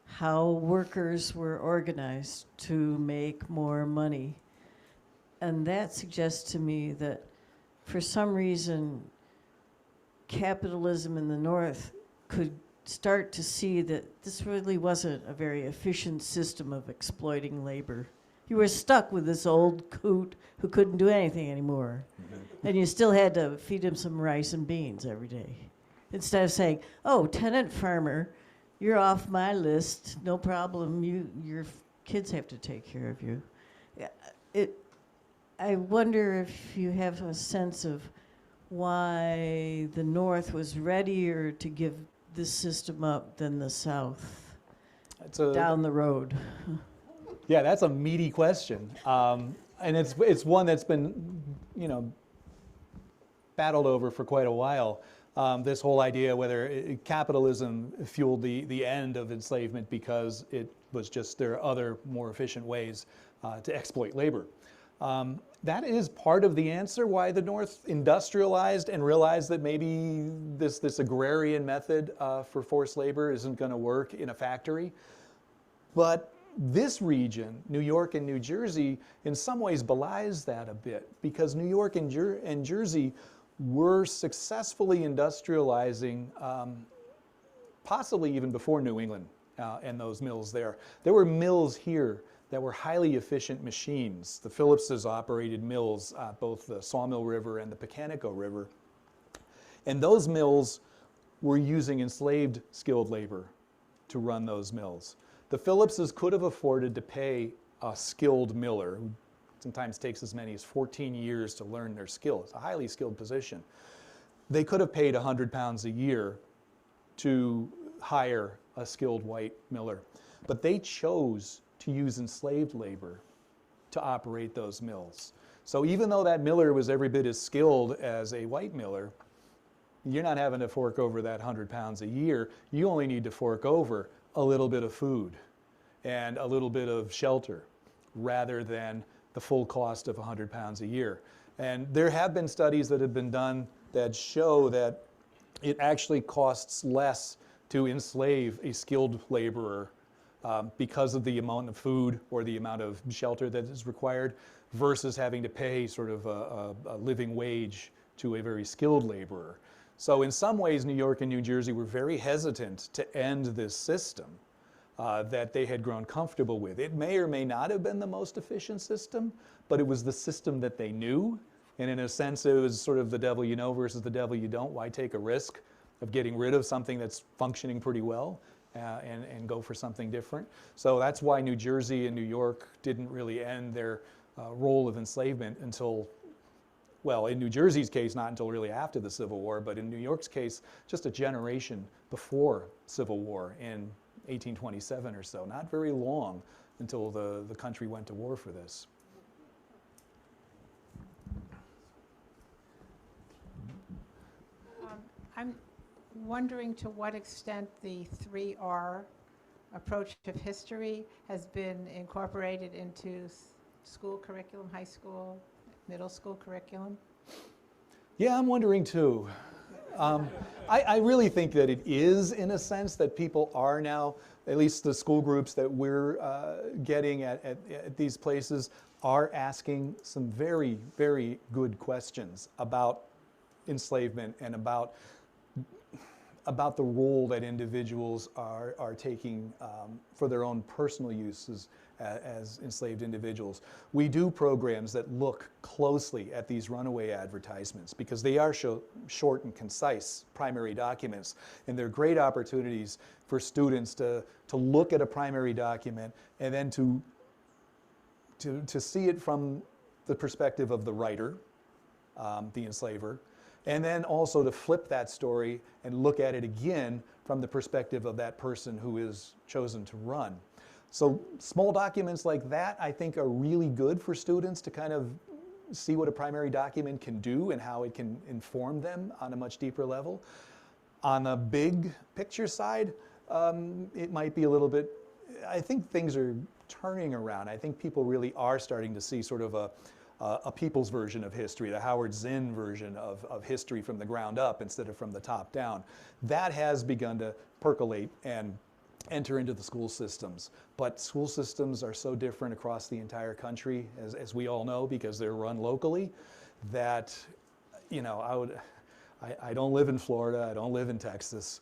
how workers were organized to make more money. And that suggests to me that for some reason, capitalism in the North could start to see that this really wasn't a very efficient system of exploiting labor. You were stuck with this old coot who couldn't do anything anymore. And you still had to feed him some rice and beans every day. Instead of saying, oh, tenant farmer, you're off my list, no problem, your kids have to take care of you. I wonder if you have a sense of why the North was readier to give this system up than the South It's a, down the road? yeah, that's a meaty question. And it's one that's been, battled over for quite a while. This whole idea whether capitalism fueled the end of enslavement because it was just there are other more efficient ways to exploit labor. That is part of the answer why the North industrialized and realized that maybe this agrarian method for forced labor isn't going to work in a factory. But this region, New York and New Jersey, in some ways belies that a bit, because New York and Jersey were successfully industrializing, possibly even before New England and those mills there. There were mills here that were highly efficient machines. The Philipses operated mills, both the Sawmill River and the Pecanico River. And those mills were using enslaved skilled labor to run those mills. The Philipses could have afforded to pay a skilled miller, who sometimes takes as many as 14 years to learn their skill. It's a highly skilled position. They could have paid 100 pounds a year to hire a skilled white miller. But they chose to use enslaved labor to operate those mills. So even though that miller was every bit as skilled as a white miller, you're not having to fork over that 100 pounds a year. You only need to fork over a little bit of food and a little bit of shelter rather than the full cost of 100 pounds a year. And there have been studies that have been done that show that it actually costs less to enslave a skilled laborer because of the amount of food or the amount of shelter that is required versus having to pay sort of a living wage to a very skilled laborer. So in some ways, New York and New Jersey were very hesitant to end this system that they had grown comfortable with. It may or may not have been the most efficient system, but it was the system that they knew. And in a sense, it was sort of the devil you know versus the devil you don't. Why take a risk of getting rid of something that's functioning pretty well and go for something different? So that's why New Jersey and New York didn't really end their role of enslavement until, well, in New Jersey's case, not until really after the Civil War, but in New York's case, just a generation before Civil War in 1827 or so. Not very long until the country went to war for this. I'm wondering to what extent the 3R approach of history has been incorporated into school curriculum, high school, middle school curriculum? Yeah, I'm wondering too. I really think that it is, in a sense, that people are now, at least the school groups that we're getting at these places, are asking some very, very good questions about enslavement and about the role that individuals are taking for their own personal uses as enslaved individuals. We do programs that look closely at these runaway advertisements because they are short and concise primary documents, and they're great opportunities for students to look at a primary document and then to see it from the perspective of the writer, the enslaver, and then also to flip that story and look at it again from the perspective of that person who is chosen to run. So small documents like that, I think, are really good for students to kind of see what a primary document can do and how it can inform them on a much deeper level. On the big picture side, it might be a little bit, I think things are turning around. I think people really are starting to see sort of a people's version of history, the Howard Zinn version of history from the ground up instead of from the top down. That has begun to percolate and enter into the school systems. But school systems are so different across the entire country, as we all know, because they're run locally, that, you know, I don't live in Florida, I don't live in Texas.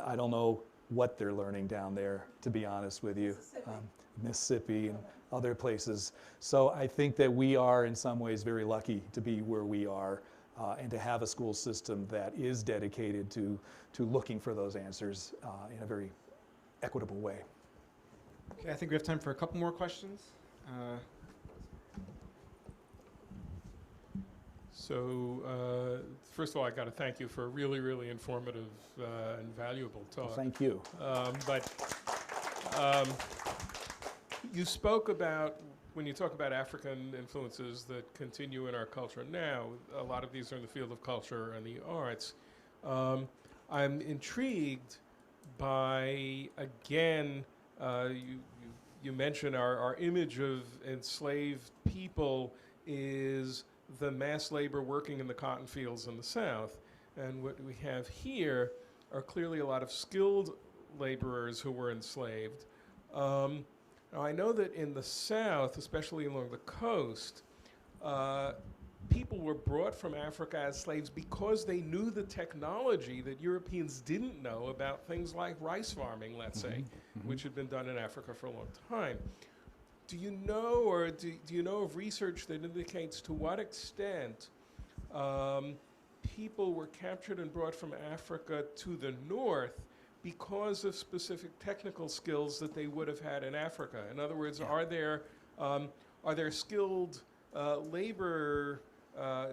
I don't know what they're learning down there, to be honest with you. Mississippi and other places. So I think that we are in some ways very lucky to be where we are and to have a school system that is dedicated to looking for those answers in a very equitable way. Okay, I think we have time for a couple more questions. So, first of all, I got to thank you for a really, really informative and valuable talk. Thank you. But you spoke about, when you talk about African influences that continue in our culture now, a lot of these are in the field of culture and the arts. I'm intrigued by, again, you mentioned our image of enslaved people is the mass labor working in the cotton fields in the South. And what we have here are clearly a lot of skilled laborers who were enslaved. Now I know that in the South, especially along the coast, people were brought from Africa as slaves because they knew the technology that Europeans didn't know about things like rice farming, let's say, which had been done in Africa for a long time. Do you know, or do you know of research that indicates to what extent people were captured and brought from Africa to the north because of specific technical skills that they would have had in Africa? In other words, are there skilled labor?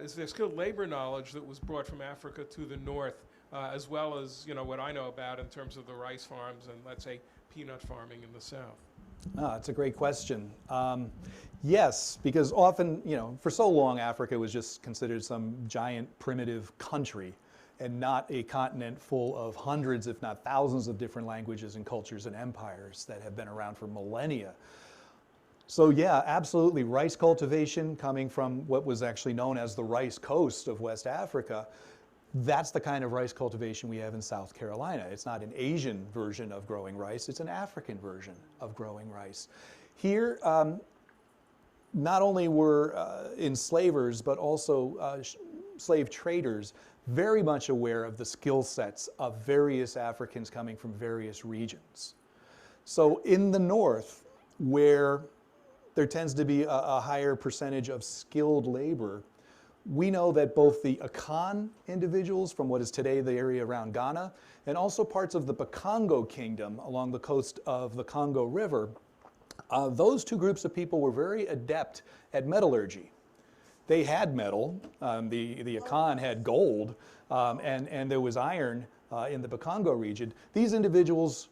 Is there skilled labor knowledge that was brought from Africa to the north, as well as what I know about in terms of the rice farms and, let's say, peanut farming in the South? It's a great question. Yes, because often, for so long, Africa was just considered some giant primitive country and not a continent full of hundreds, if not thousands, of different languages and cultures and empires that have been around for millennia. So yeah, absolutely, rice cultivation coming from what was actually known as the rice coast of West Africa. That's the kind of rice cultivation we have in South Carolina. It's not an Asian version of growing rice, it's an African version of growing rice. Here, not only were enslavers, but also slave traders very much aware of the skill sets of various Africans coming from various regions. So in the north, where there tends to be a higher percentage of skilled labor, we know that both the Akan individuals from what is today the area around Ghana, and also parts of the Bakongo kingdom along the coast of the Congo River, those two groups of people were very adept at metallurgy. They had metal, the Akan had gold, and there was iron in the Bakongo region. These individuals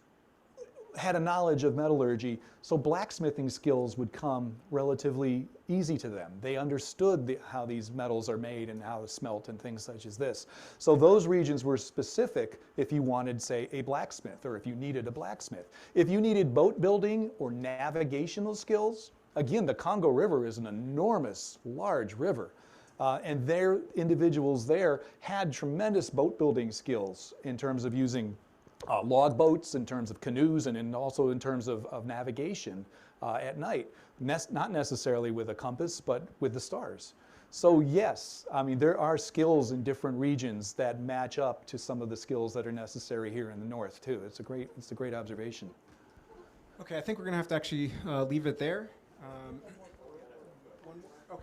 had a knowledge of metallurgy, so blacksmithing skills would come relatively easy to them. They understood how these metals are made and how to smelt and things such as this. So those regions were specific if you wanted, say, a blacksmith, or if you needed a blacksmith. If you needed boat building or navigational skills, again, the Congo River is an enormous, large river. And their individuals there had tremendous boat building skills in terms of using log boats, in terms of canoes, and also in terms of navigation at night. Not necessarily with a compass, but with the stars. So yes, I mean, there are skills in different regions that match up to some of the skills that are necessary here in the north too. It's a great observation. Okay, I think we're going to have to actually leave it there. One more. Okay.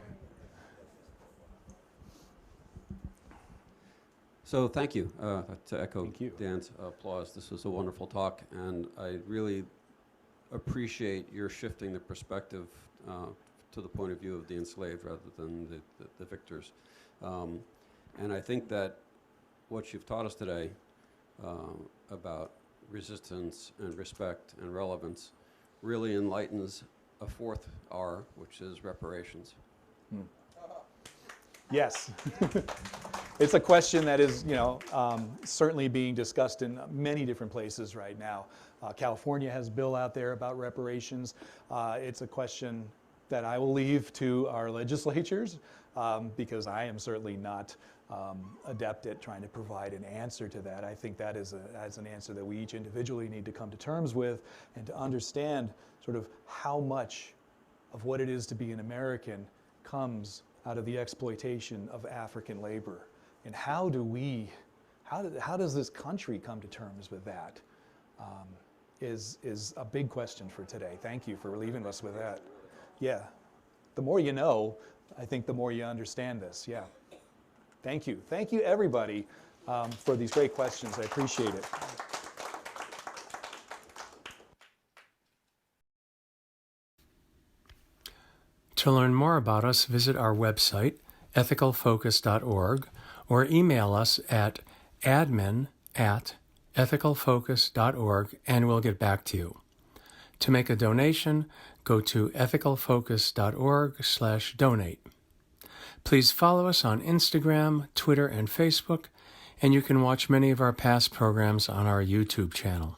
So thank you. To echo Dan's applause, this was a wonderful talk, and I really appreciate your shifting the perspective to the point of view of the enslaved rather than the victors. And I think that what you've taught us today about resistance and respect and relevance really enlightens a fourth R, which is reparations. Yes. It's a question that is, certainly being discussed in many different places right now. California has a bill out there about reparations. It's a question that I will leave to our legislatures because I am certainly not adept at trying to provide an answer to that. I think that is an answer that we each individually need to come to terms with and to understand sort of how much of what it is to be an American comes out of the exploitation of African labor. And how does this country come to terms with that? Is a big question for today. Thank you for leaving us with that. Yeah, the more you know, I think the more you understand this, yeah. Thank you. Thank you, everybody, for these great questions. I appreciate it. To learn more about us, visit our website ethicalfocus.org or email us at admin@ethicalfocus.org and we'll get back to you. To make a donation, go to ethicalfocus.org/donate. Please follow us on Instagram, Twitter, and Facebook, and you can watch many of our past programs on our YouTube channel.